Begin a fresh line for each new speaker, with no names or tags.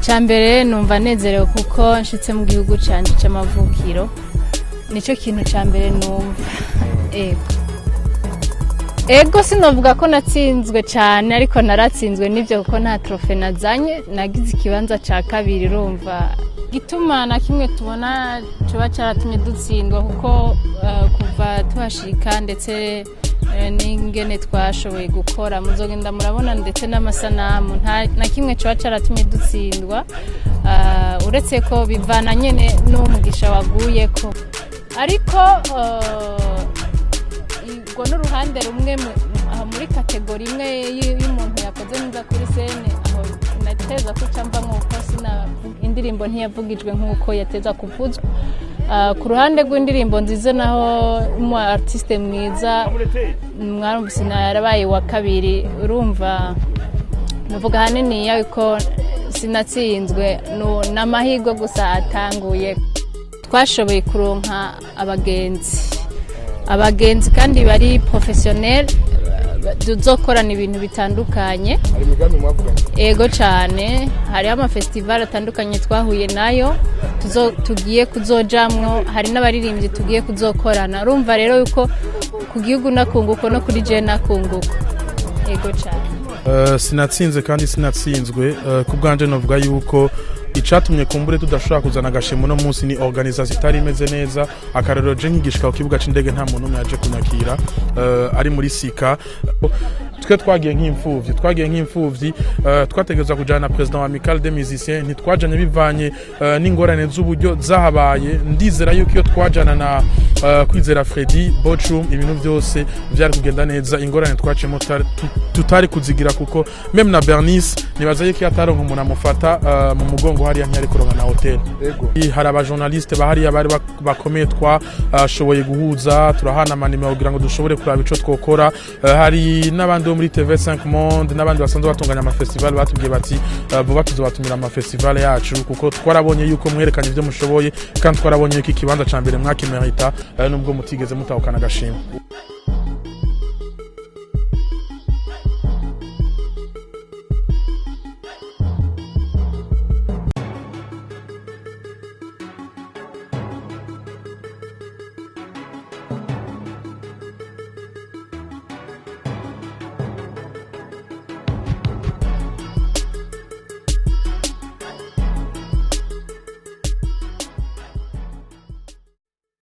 Icambere numva nezerewe kuko nshitse mu gihugu canje c'amavukiro. Nico kintu cambere numva. Ego sinovuga ko natsinzwe cyane ariko naratsinzwe nivyo kuko nta trofe nazanye, nagize ikibanza ca kabiri urumva. Gituma na kimwe tubona coba caratumye dutsindwa kuko kuva tuhashika ndetse n'ingene twashoboye gukora muzogenda murabona ndetse n'amasanamu na kimwe coba caratumye dutsindwa, uretse ko bivana nyene n'umugisha waguyeko, ariko ubwo n'uruhande rumwe muri kategori imwe y'umuntu yakoze neza kuri sene aho nateza ko camba nk'uko indirimbo ntiyavugijwe nk'uko yateza kuvuzwa. Ku ruhande rw'indirimbo nziza naho umu artiste mwiza mwarumvise yarabaye wa kabiri, urumva nuvuga hanini yuko sinatsinzwe n'amahirwe gusa atanguye. Twashoboye kuronka abagenzi kandi bari professionnel tuzokorana ibintu bitandukanye. Ego cyane hari ama festival atandukanye twahuye nayo tugiye kuzojamwo, hari n'abaririmbyi tugiye kuzokorana. Urumva rero yuko ku gihugu nakunguko no kuri je nakunguko. Ego cyane.
Sinatsinze kandi sinatsinzwe, ku bwanje novuga yuko icatumye kumbure tudashobora kuzana agashimo no munsi ni organisation itari imeze neza. Akarero je nkigishika ku kibuga c'indege nta muntu umwe yaje kunyakira ari muri sika. Twe twagiye nk'imfuvyi twategeza kujana na president wa Amical des Musiciens, ntitwajanye bivanye n'ingorane z'uburyo zahabaye. Ndizera yuko iyo twajana na Kwizera Freddy Bochum ibintu byose byari kugenda neza, ingorane twacemo tutari kuzigira kuko meme na Bernice nibaza yuko yataronka umuntu amufata mu mugongo hariya ntiyari kuronka na hotel. Hari aba journaliste bahariya bari bakomeye twashoboye guhuza, turahana amanimero kugira ngo dushobore kuraba ico twokora. Hari n'abandi muri TV5 Monde n'abandi basanzwe batunganya ama festival batubwiye bati vuba tuzobatumira ama festival yacu kuko twarabonye yuko mwerekanye ibyo mushoboye kandi twarabonye yuko ikibanza ca mbere mwakimerita nubwo mutigeze mutahukana agashimwe.